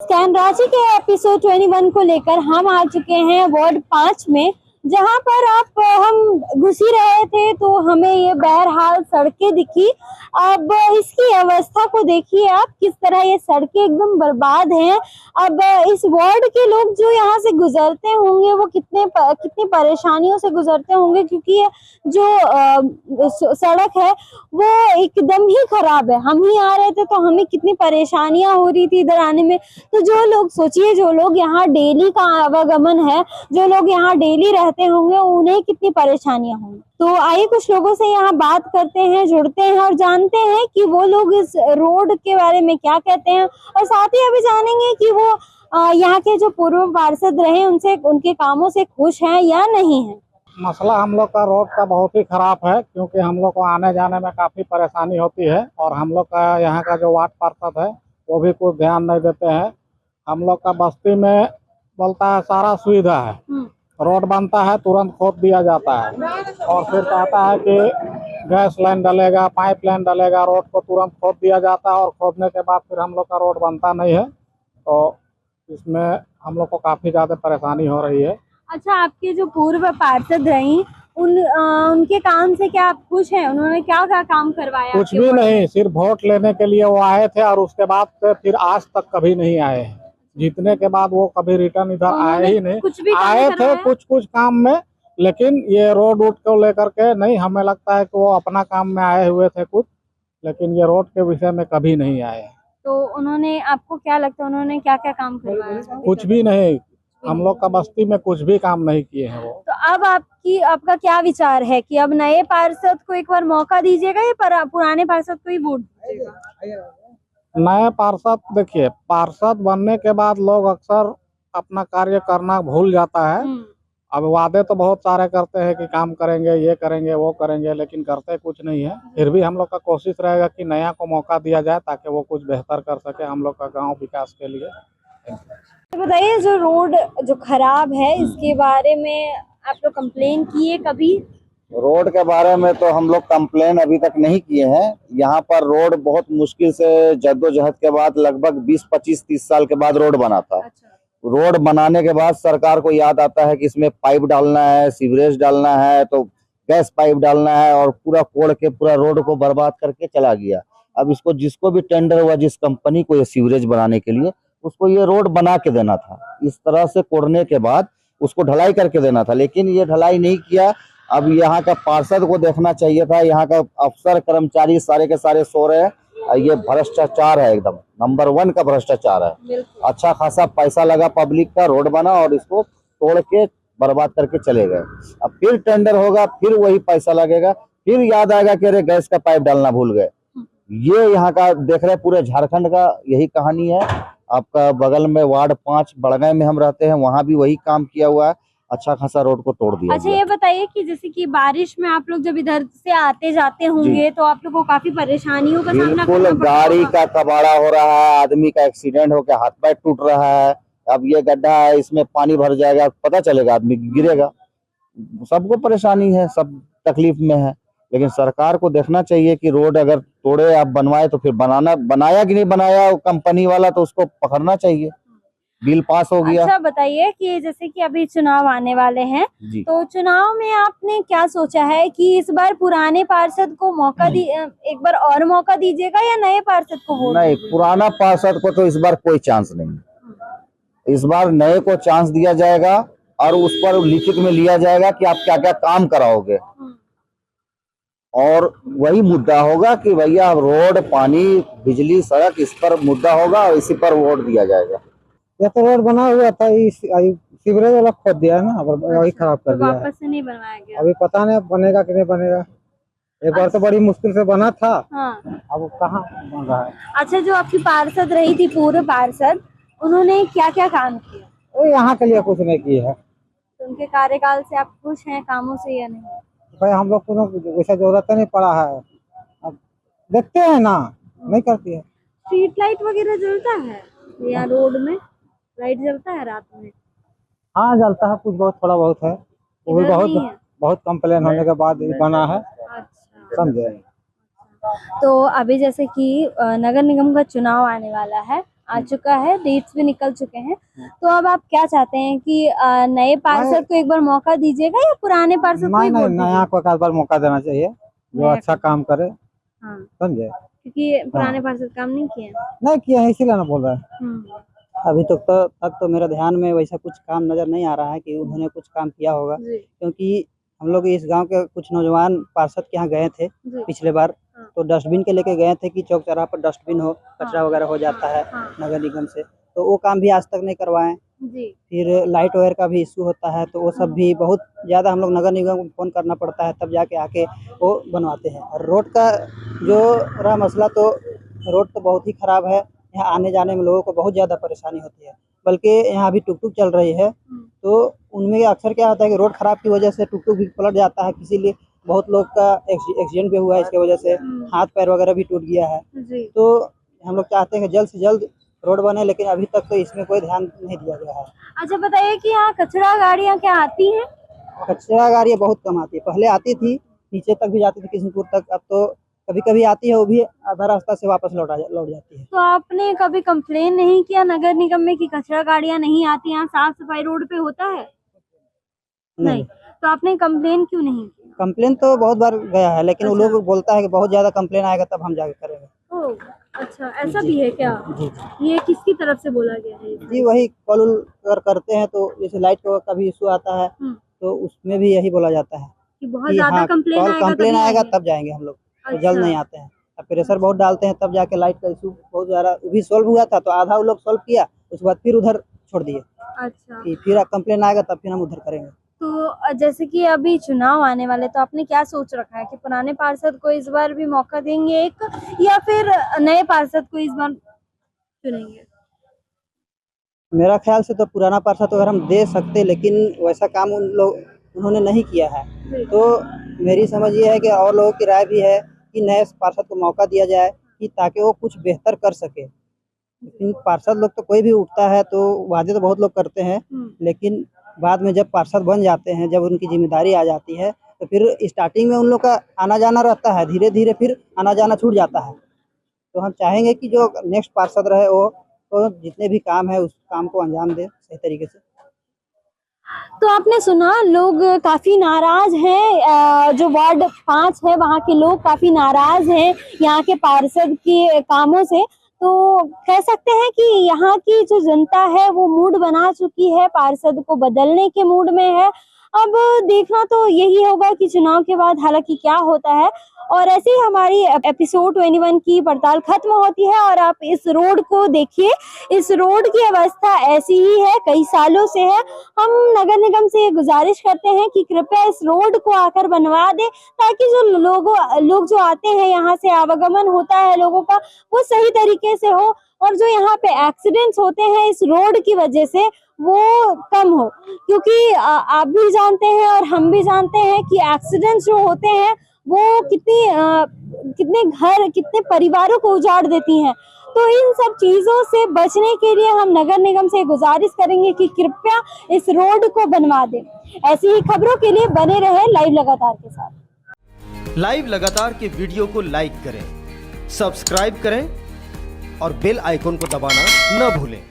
Scan Ranchi के episode 21 को लेकर हम आ चुके हैं वार्ड 5 में, जहां पर हम घुस ही रहे थे तो हमें ये बहरहाल सड़कें दिखी। अब इसकी अवस्था को देखिए आप, किस तरह ये सड़कें एकदम बर्बाद हैं। अब इस वार्ड के लोग जो यहाँ से गुजरते होंगे वो कितनी परेशानियों से गुजरते होंगे, क्योंकि ये जो सड़क है वो एकदम ही खराब है। हम ही आ रहे थे तो हमें कितनी परेशानियां हो रही थी इधर आने में। तो जो लोग सोचिए, जो लोग यहाँ डेली का आवागमन है, जो लोग यहाँ डेली रहते होंगे, उन्हें कितनी परेशानियां होंगी। तो आइए कुछ लोगों से यहाँ बात करते हैं, जुड़ते हैं और जानते हैं कि वो लोग इस रोड के बारे में क्या कहते हैं, और साथ ही अभी जानेंगे कि वो यहाँ के जो पूर्व पार्षद रहे उनसे, उनके कामों से खुश हैं या नहीं है। मसला हम लोग का रोड का बहुत ही खराब है, क्योंकि हम लोग को आने जाने में काफ़ी परेशानी होती है। और हम लोग का यहाँ का जो वार्ड पार्षद है वो भी कुछ ध्यान नहीं देते हैं। हम लोग का बस्ती में बोलता है सारा सुविधा है, रोड बनता है तुरंत खोद दिया जाता है, और फिर कहता है कि गैस लाइन डलेगा, पाइप लाइन डलेगा, रोड को तुरंत खोद दिया जाता है। और खोदने के बाद फिर हम लोग का रोड बनता नहीं है, तो इसमें हम लोग को काफ़ी ज़्यादा परेशानी हो रही है। अच्छा, आपके जो पूर्व पार्षद रही उनके काम से क्या आप खुश हैं? उन्होंने क्या क्या काम करवाया? कुछ भी नहीं, सिर्फ वोट लेने के लिए वो आए थे, और उसके बाद से फिर आज तक कभी नहीं आए हैं। जीतने के बाद वो कभी रिटर्न इधर आए ही नहीं। कुछ भी आए थे कुछ काम में, लेकिन ये रोड वोड को लेकर के नहीं। हमें लगता है कि वो अपना काम में आए हुए थे कुछ, लेकिन ये रोड के विषय में कभी नहीं आए। तो उन्होंने, आपको क्या लगता है उन्होंने क्या क्या काम करवाया? कुछ भी नहीं, हम लोग का बस्ती में कुछ भी काम नहीं किए हैं वो। तो अब आपका क्या विचार है कि अब नए पार्षद को एक बार मौका दीजिएगा या पुराने पार्षद को ही वोट दीजिएगा? नए पार्षद, देखिए पार्षद बनने के बाद लोग अक्सर अपना कार्य करना भूल जाता है। अब वादे तो बहुत सारे करते हैं कि काम करेंगे, ये करेंगे, वो करेंगे, लेकिन करते कुछ नहीं है। फिर भी हम लोग का कोशिश रहेगा कि नया को मौका दिया जाए, ताकि वो कुछ बेहतर कर सके हम लोग का गांव विकास के लिए। तो बताइए, जो रोड जो खराब है इसके बारे में आप लोग कंप्लेन किए कभी? रोड के बारे में तो हम लोग कंप्लेन अभी तक नहीं किए हैं। यहाँ पर रोड बहुत मुश्किल से जद्दोजहद के बाद लगभग 20, 25, 30 साल के बाद रोड बना था। अच्छा। रोड बनाने के बाद सरकार को याद आता है कि इसमें पाइप डालना है, सीवरेज डालना है, तो गैस पाइप डालना है, और पूरा कोड़ के पूरा रोड को बर्बाद करके चला गया। अब इसको जिसको भी टेंडर हुआ, जिस कंपनी को ये सीवरेज बनाने के लिए, उसको ये रोड बना के देना था। इस तरह से कोड़ने के बाद उसको ढलाई करके देना था, लेकिन ये ढलाई नहीं किया। अब यहाँ का पार्षद को देखना चाहिए था, यहाँ का अफसर कर्मचारी सारे के सारे सो रहे हैं। ये भ्रष्टाचार है, एकदम नंबर 1 का भ्रष्टाचार है। अच्छा खासा पैसा लगा पब्लिक का, रोड बना और इसको तोड़ के बर्बाद करके चले गए। अब फिर टेंडर होगा, फिर वही पैसा लगेगा, फिर याद आएगा कि अरे गैस का पाइप डालना भूल गए। ये यहाँ का देख रहे पूरे झारखंड का यही कहानी है। आपका बगल में वार्ड 5 बड़गांव में हम रहते हैं, वहाँ भी वही काम किया हुआ है। अच्छा खासा रोड को तोड़ दिया। अच्छा, ये बताइए कि जैसे कि बारिश में आप लोग जब इधर से आते जाते होंगे तो आप लोग को काफी परेशानियों का सामना करना पड़ता होगा। गाड़ी का कबाड़ा हो रहा है, आदमी का एक्सीडेंट होकर हाथ पैर टूट रहा है। अब ये गड्ढा है, इसमें पानी भर जाएगा, पता चलेगा, आदमी गिरेगा। सबको परेशानी है, सब तकलीफ में है। लेकिन सरकार को देखना चाहिए कि रोड अगर तोड़े आप बनवाए तो फिर बनाया कि नहीं बनाया कंपनी वाला, तो उसको पकड़ना चाहिए। बिल पास हो गया। अच्छा, बताइए कि जैसे कि अभी चुनाव आने वाले हैं, तो चुनाव में आपने क्या सोचा है कि इस बार पुराने पार्षद को एक बार और मौका दीजिएगा या नए पार्षद को वोट? नहीं, पुराना पार्षद को तो इस बार कोई चांस नहीं। इस बार नए को चांस दिया जाएगा, और उस पर लिखित में लिया जाएगा कि आप क्या क्या काम कराओगे, और वही मुद्दा होगा कि भैया रोड, पानी, बिजली, सड़क, इस पर मुद्दा होगा और इसी पर वोट दिया जाएगा। ये तो रोड बना हुआ था, सीवरेज वाला खोद दिया है ना, वही खराब कर दिया है। वापस से नहीं बनवाया गया? अभी पता नहीं बनेगा कि नहीं बनेगा। एक बार तो बड़ी मुश्किल से बना था। हाँ। अब कहाँ बन रहा है। अच्छा, जो आपकी पार्षद रही थी, पूर्व पार्षद, उन्होंने क्या क्या काम किया? वो यहाँ के लिए कुछ नहीं किए है। तो उनके कार्यकाल से आप खुश हैं कामों से या नहीं? भाई हम लोग को वैसा जरूरत नहीं पड़ा है, अब देखते हैं ना, नहीं करती है। स्ट्रीट लाइट वगैरह जलता है यहाँ रोड में? लाइट जलता है रात में? हाँ जलता है, कुछ बहुत थोड़ा बहुत है, वो भी बहुत कंप्लेन होने के बाद बना है। अच्छा, समझे। तो अभी जैसे कि नगर निगम का चुनाव आने वाला है, आ चुका है, डेट्स भी निकल चुके हैं, तो अब आप क्या चाहते हैं कि नए पार्षद को एक बार मौका दीजिएगा या पुराने पार्षद को ही नहीं वोट नहीं, नया को एक बार मौका देना चाहिए, जो नया अच्छा काम करे, हाँ, समझे। क्योंकि पुराने पार्षद काम नहीं किए। नहीं किया है इसीलिए ना बोल रहे हैं। अभी तक तो मेरे ध्यान में वैसा कुछ काम नजर नहीं आ रहा है कि उन्होंने कुछ काम किया होगा, जी क्योंकि हम लोग इस गांव के कुछ नौजवान पार्षद के यहाँ गए थे जी पिछले बार, हाँ। तो डस्टबिन के लेके गए थे कि चौक चौराहा पर डस्टबिन हो, कचरा वगैरह हो जाता है हाँ। नगर निगम से, तो वो काम भी आज तक नहीं करवाए। जी फिर लाइट वायर का भी इशू होता है, तो वो सब भी बहुत ज़्यादा हम लोग नगर निगम को फ़ोन करना पड़ता है, तब जाके आके वो बनवाते हैं। और रोड का जो रहा मसला, तो रोड तो बहुत ही ख़राब है, यहाँ आने जाने में लोगों को बहुत ज़्यादा परेशानी होती है। बल्कि यहाँ अभी टुक टुक चल रही है, तो उनमें अक्सर क्या होता है कि रोड ख़राब की वजह से टुक टुक भी पलट जाता है, इसीलिए बहुत लोग का एक्सीडेंट भी हुआ है, इसके वजह से हाथ पैर वगैरह भी टूट गया है। जी तो हम लोग चाहते हैं कि जल्द से जल्द रोड बने, लेकिन अभी तक तो इसमें कोई ध्यान नहीं दिया गया है। अच्छा बताइए कि यहाँ कचरा गाड़ियाँ क्या आती हैं? कचरा गाड़ियाँ बहुत कम आती है, पहले आती थी, नीचे तक भी जाती थी किशनपुर तक, अब तो कभी कभी आती है, वो भी आधा रास्ता से वापस लौट जाती है। तो आपने कभी कंप्लेन नहीं किया नगर निगम में कि कचरा गाड़ियाँ नहीं आती, यहाँ साफ सफाई रोड पे होता है? नहीं, तो आपने कंप्लेन क्यों नहीं किया? कंप्लेन तो बहुत बार गया है, लेकिन वो लोग बोलता है कि बहुत ज्यादा कंप्लेन आएगा तब हम जाके करेंगे। ओह अच्छा, ऐसा भी है क्या? ये किसकी तरफ से बोला गया है? जी वही कॉल अगर करते हैं तो जैसे लाइट का भी इशू आता है, तो उसमें भी यही बोला जाता है कि बहुत कि ज्यादा हाँ, कंप्लेन कंप्लेन आएगा आएगा तभी तब जाएंगे हम लोग, तो अच्छा। जल्द नहीं आते हैं। अब प्रेशर बहुत डालते हैं, तब जाके लाइट का इशू बहुत ज़्यादा वो भी सॉल्व हुआ था, तो आधा वो लोग सॉल्व किया, उसके बाद फिर उधर छोड़ दिए अच्छा, कि फिर कंप्लेन आएगा तब फिर हम उधर करेंगे। तो जैसे कि अभी चुनाव आने वाले, तो आपने क्या सोच रखा है कि पुराने पार्षद को इस बार भी मौका देंगे एक, या फिर नए पार्षद को इस बार चुनेंगे? मेरा ख्याल से तो पुराना पार्षद तो अगर हम दे सकते, लेकिन वैसा काम उन्होंने नहीं किया है, तो मेरी समझ ये है कि और लोगों की राय भी है कि नए पार्षद को मौका दिया जाए, कि ताकि वो कुछ बेहतर कर सके। लेकिन पार्षद लोग तो कोई भी उठता है तो वादे तो बहुत लोग करते हैं, लेकिन बाद में जब पार्षद बन जाते हैं, जब उनकी जिम्मेदारी आ जाती है, तो फिर स्टार्टिंग में उन लोग का आना जाना रहता है, धीरे धीरे फिर आना जाना छूट जाता है। तो हम चाहेंगे कि जो नेक्स्ट पार्षद रहे वो तो जितने भी काम है उस काम को अंजाम दे सही तरीके से। तो आपने सुना, लोग काफी नाराज हैं, जो वार्ड 5 है वहाँ के लोग काफी नाराज हैं यहाँ के पार्षद के कामों से। तो कह सकते हैं कि यहाँ की जो जनता है वो मूड बना चुकी है, पार्षद को बदलने के मूड में है। अब देखना तो यही होगा कि चुनाव के बाद हालांकि क्या होता है। और ऐसे ही हमारी एपिसोड 21 की पड़ताल खत्म होती है, और आप इस रोड को देखिए, इस रोड की अवस्था ऐसी ही है, कई सालों से है। हम नगर निगम से ये गुजारिश करते हैं कि कृपया इस रोड को आकर बनवा दे, ताकि जो लोग जो आते हैं, यहाँ से आवागमन होता है लोगों का, वो सही तरीके से हो, और जो यहाँ पे एक्सीडेंट्स होते हैं इस रोड की वजह से वो कम हो। क्योंकि आप भी जानते हैं और हम भी जानते हैं कि एक्सीडेंट्स जो होते हैं वो कितने घर, कितने परिवारों को उजाड़ देती हैं। तो इन सब चीजों से बचने के लिए हम नगर निगम से गुजारिश करेंगे कि कृपया इस रोड को बनवा दें। ऐसी ही खबरों के लिए बने रहे लाइव लगातार के साथ। लाइव लगातार के वीडियो को लाइक करें, सब्सक्राइब करें और बेल आइकन को दबाना न भूलें।